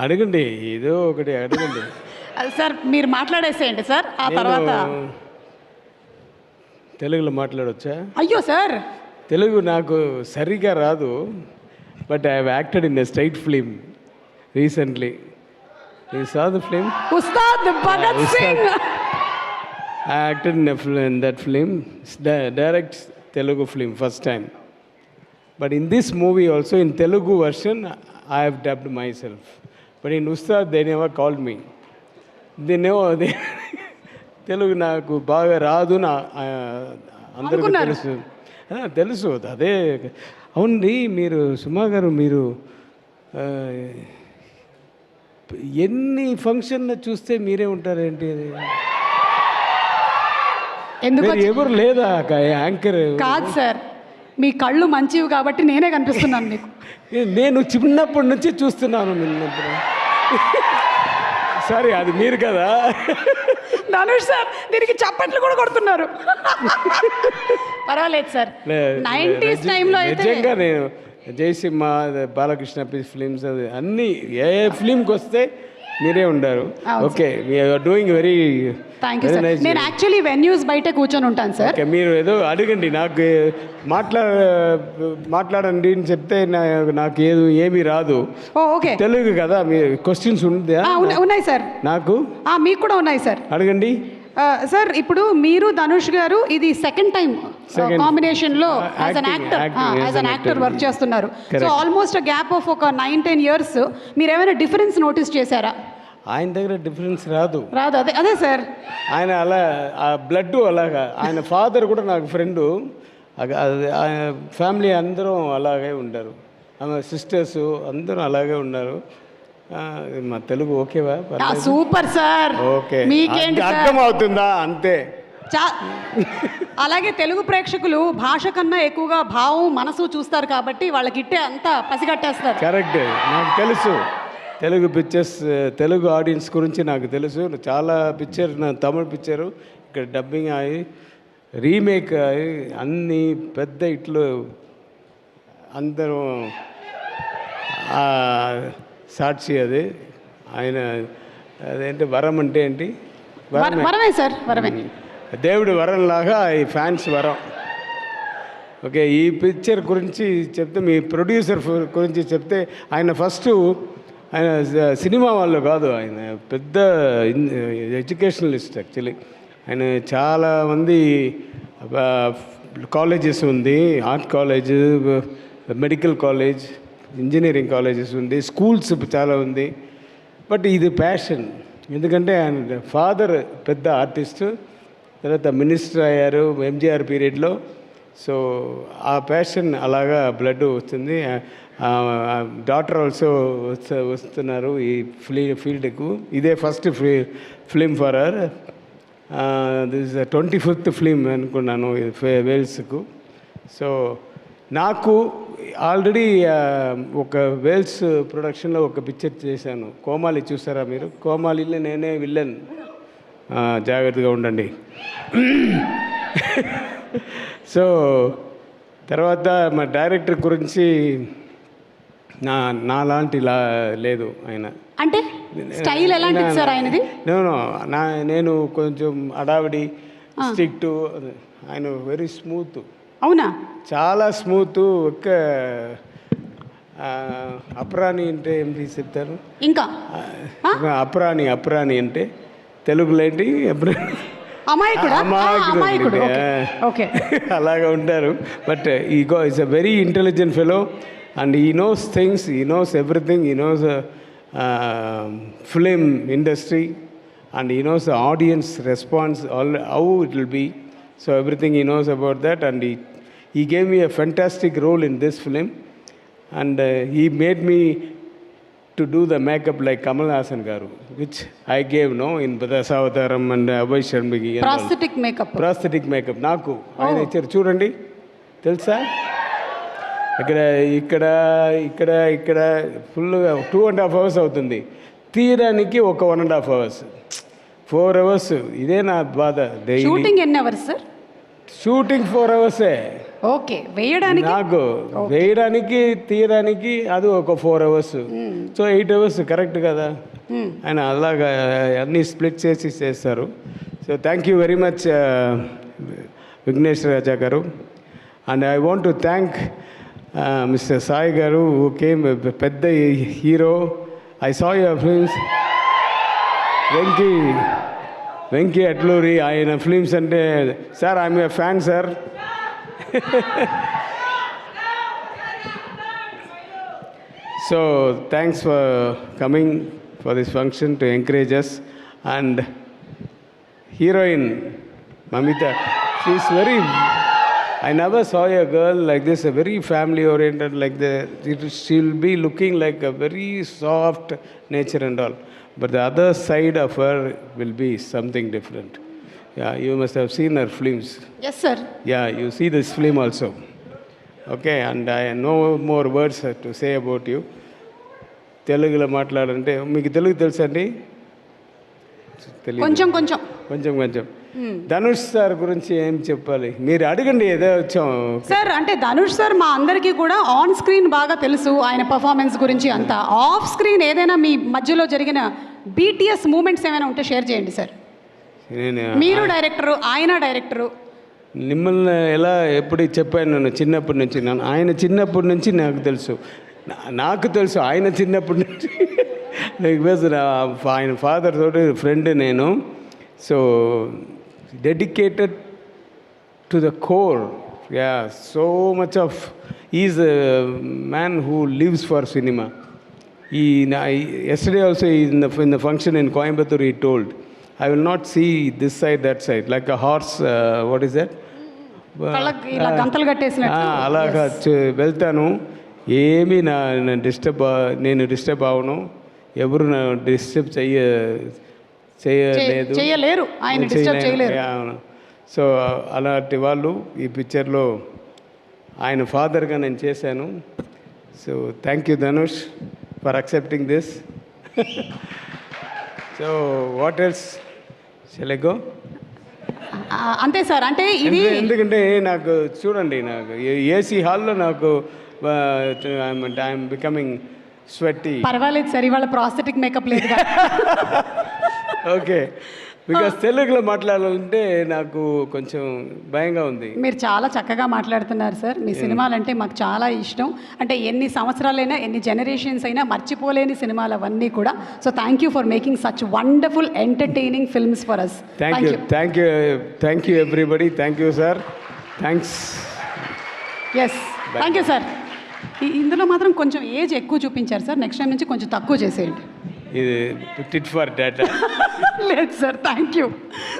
అడగండి, ఏదో ఒకటి అడగండి. సార్ మీరు మాట్లాడేసేయండి సార్, ఆ తర్వాత తెలుగులో మాట్లాడవచ్చా? అయ్యో సార్, తెలుగు నాకు సరిగా రాదు, but I have acted in a straight film recently. He saw the film? Ustaad Bhagat Singh. I acted in that film. It's direct Telugu film, first time. But in this movie also, in Telugu version, I have dubbed myself. But in Ustad, they never called me. They Telugu నాకు బాగా రాదు నా అందరికీ తెలుసు అదే. అవునండి, మీరు సుమా గారు, మీరు ఎన్ని ఫంక్షన్ చూస్తే మీరే ఉంటారేంటి? ఎందుకు ఎవరు లేదా యాంకర్? కాదు సార్, మీ కళ్ళు మంచివి కాబట్టి నేనే కనిపిస్తున్నాను మీకు. నేను చిన్నప్పటి నుంచి చూస్తున్నాను నిన్నప్పుడు. సారీ, అది మీరు కదా. ధనుష్ సార్ దీనికి చప్పట్లు కూడా కొడుతున్నారు. పర్వాలేదు సార్, 90s టైంలో అయితే నిజంగా నేను జయసింహ, బాలకృష్ణ ఫిలిమ్స్, అది అన్నీ ఏ ఫిలింకి వస్తే మీరే ఉండారు. Okay, you're doing very. Thank you sir. నేను యాక్చువల్లీ వెన్యూస్ బయట కూర్చొని ఉంటాను సార్. ఓకే, మీరు ఏదో అడగండి, నాకు మాట్లాడండి అని చెప్తే నాకు ఏమీ రాదు. ఓకే, తెలుగు కదా, మీ క్వశ్చన్స్ ఉన్నాయి సార్. నాకు మీకు కూడా ఉన్నాయి సార్, అడగండి సార్. ఇప్పుడు మీరు ధనుష్ గారు ఇది సెకండ్ టైం కాంబినేషన్ లో యాజ్ అన్ యాక్టర్ వర్క్ చేస్తున్నారు. సో ఆల్మోస్ట్ గ్యాప్ ఆఫ్ ఒక 9-10 years. మీరు ఏమైనా డిఫరెన్స్ నోటీస్ చేశారా? ఆయన దగ్గర డిఫరెన్స్ రాదు. అదే సార్, ఆయన అలా ఆ బ్లడ్ అలాగా. ఆయన ఫాదర్ కూడా నాకు ఫ్రెండు, ఆయన ఫ్యామిలీ అందరం అలాగే ఉంటారు. ఆమె సిస్టర్స్ అందరూ అలాగే ఉన్నారు. మా తెలుగు ఓకేవా? Super sir. ఓకే, మీకేంటి అర్థం అవుతుందా? అంతే. అలాగే తెలుగు ప్రేక్షకులు భాష కన్నా ఎక్కువగా భావం, మనసు చూస్తారు కాబట్టి వాళ్ళకి ఇట్టే అంతా పసిగట్టేస్తారు. కరెక్ట్, నాకు తెలుసు. తెలుగు పిక్చర్స్, తెలుగు ఆడియన్స్ గురించి నాకు తెలుసు. చాలా పిక్చర్, నా తమిళ పిక్చరు ఇక్కడ డబ్బింగ్ అయ్యి రీమేక్ అయ్యి అన్ని పెద్ద ఇట్లు అందరూ సాక్షి. అది ఆయన అదేంటి వరం అంటే ఏంటి? వరమే సార్, వరమే. దేవుడి వరంలాగా ఈ ఫ్యాన్స్ వరం. ఓకే, ఈ పిక్చర్ గురించి చెప్తే, మీ ప్రొడ్యూసర్ గురించి చెప్తే, ఆయన ఫస్ట్ ఆయన సినిమా వాళ్ళు కాదు, ఆయన పెద్ద ఎడ్యుకేషనలిస్ట్ యాక్చువల్లీ. ఆయన చాలామంది కాలేజెస్ ఉంది, art college, medical college, engineering colleges ఉంది, స్కూల్స్ చాలా ఉంది. బట్ ఇది ప్యాషన్, ఎందుకంటే ఆయన ఫాదర్ పెద్ద ఆర్టిస్టు, తర్వాత మినిస్టర్ అయ్యారు ఎంజీఆర్ పీరియడ్లో. సో ఆ ప్యాషన్ అలాగా బ్లడ్ వస్తుంది. డాక్టర్ ఆల్సో వస్తున్నారు ఈ ఫీల్డ్కు. ఇదే first film for her. This 25th film అనుకున్నాను వేల్స్కు. సో నాకు ఆల్రెడీ ఒక వేల్స్ ప్రొడక్షన్లో ఒక పిక్చర్ చేశాను, కోమాలి. చూసారా మీరు? కోమాలిలో నేనే విల్లన్. జాగ్రత్తగా ఉండండి. సో తర్వాత మా డైరెక్టర్ గురించి నాలాంటి లేదు ఆయన. అంటే స్టైల్ ఎలాంటిది సార్ ఆయనది? నేను కొంచెం అడావిడి, స్ట్రిక్ట్. ఆయన వెరీ స్మూత్. అవునా? చాలా స్మూత్. ఒక్క అప్రాణి అంటే ఏంటి చెప్తారు? ఇంకా అప్రాణి అంటే తెలుగులో ఏంటి? అమాయకుడు. అలాగా ఉంటారు. But is a very intelligent fellow and he knows things, he knows everything. He knows film industry and he knows audience response, how it will be. So everything he knows about that, and he gave me a fantastic role in this film, and he made me to do the makeup like Kamal Haasan garu, which I gave in Dasavataram and Abhay Sharmagi. Prosthetic makeup నాకు ఆయన ఇచ్చారు. చూడండి, తెలుసా? ఇక్కడ ఫుల్గా 2.5 hours అవుతుంది. తీయడానికి ఒక 1.5 hours, 4 hours. ఇదే నా బాధ. షూటింగ్ ఎన్ని అవర్స్ సార్? షూటింగ్ 4 అవర్సే ఓకే, వేయడానికి నాకు, వేయడానికి తీయడానికి అది ఒక 4 అవర్స్. సో 8 అవర్స్ కరెక్ట్ కదా. ఆయన అలాగా అన్నీ స్ప్లిట్ చేసి చేస్తారు. So thank you very much Vignesh Raja గారు. And I want to thank mister Sai గారు హూ కేమ్, పెద్ద hero. I saw your films. Venky Atluri, ఆయన ఫిల్మ్స్ అంటే sir I'm a fan sir. So thanks for coming for this function to encourage us. And heroine Mamita, she is very, I never saw a girl like this, a very family oriented like that. She'll be looking like a very soft nature and all. But the other side of her will be something different. Yeah, you must have seen her films. Yes sir. Yeah, you see this film also. Okay, and I no more words to say about you. తెలుగులో మాట్లాడాలంటే మీకు తెలుగు తెలుసా అండి? కొంచెం కొంచెం కొంచెం. Dhanush sir గురించి ఏం చెప్పాలి? మీరు అడగండి, ఏదో వచ్చాం సార్. అంటే ధనుష్ సార్ మా అందరికీ కూడా ఆన్ స్క్రీన్ బాగా తెలుసు, ఆయన పర్ఫార్మెన్స్ గురించి అంతా. ఆఫ్ స్క్రీన్ ఏదైనా మీ మధ్యలో జరిగిన బీటీఎస్ మూమెంట్స్ ఏమైనా ఉంటే షేర్ చేయండి సార్. మీరు డైరెక్టరు, ఆయన డైరెక్టరు. మిమ్మల్ని ఎలా ఎప్పుడు చెప్పాను, నన్ను చిన్నప్పటి నుంచి, ఆయన చిన్నప్పటి నుంచి నాకు తెలుసు ఆయన చిన్నప్పటి నుంచి. బికాజ్ ఆయన ఫాదర్ తోటి ఫ్రెండ్ నేను. So dedicated to the core. Yeah, so much of, he's a man who lives for cinema. Yesterday also in the function in Coimbatore he told, I will not see this side, that side, like a horse, what is that? ఇలా గంతలు కట్టేసినట్టు అలాగా వెళ్తాను. ఏమీ నేను disturb అవను, ఎవరు నా disturb చేయలేరు, ఆయన డిస్టర్బ్ చేయలేరు. సో అలాంటి వాళ్ళు ఈ పిక్చర్లో ఆయన ఫాదర్గా నేను చేశాను. So thank you Dhanush for accepting this. So what else shall I go? అంతే సార్. అంటే ఇది ఎందుకంటే నాకు చూడండి, నాకు ఏసీ హాల్లో నాకు ఐఎమ్ బికమింగ్ స్వెట్టి. పర్వాలేదు సార్, ఇవాళ ప్రాస్థెటిక్ మేకప్ లేదు. ఓకే, బికాస్ తెలుగులో మాట్లాడాలంటే నాకు కొంచెం భయంగా ఉంది. మీరు చాలా చక్కగా మాట్లాడుతున్నారు సార్. మీ సినిమాలంటే మాకు చాలా ఇష్టం. అంటే ఎన్ని సంవత్సరాలైనా, ఎన్ని జనరేషన్స్ అయినా మర్చిపోలేని సినిమాలు అవన్నీ కూడా. So thank you for making such wonderful entertaining films for us. Thank you everybody. Thank you sir. Thanks. Yes, thank you sir. ఇందులో మాత్రం కొంచెం ఏజ్ ఎక్కువ చూపించారు సార్. నెక్స్ట్ టైం నుంచి కొంచెం తక్కువ చేసేయండి. ఇది టిట్ ఫర్ డాటా. లేదు సార్, థ్యాంక్ యూ.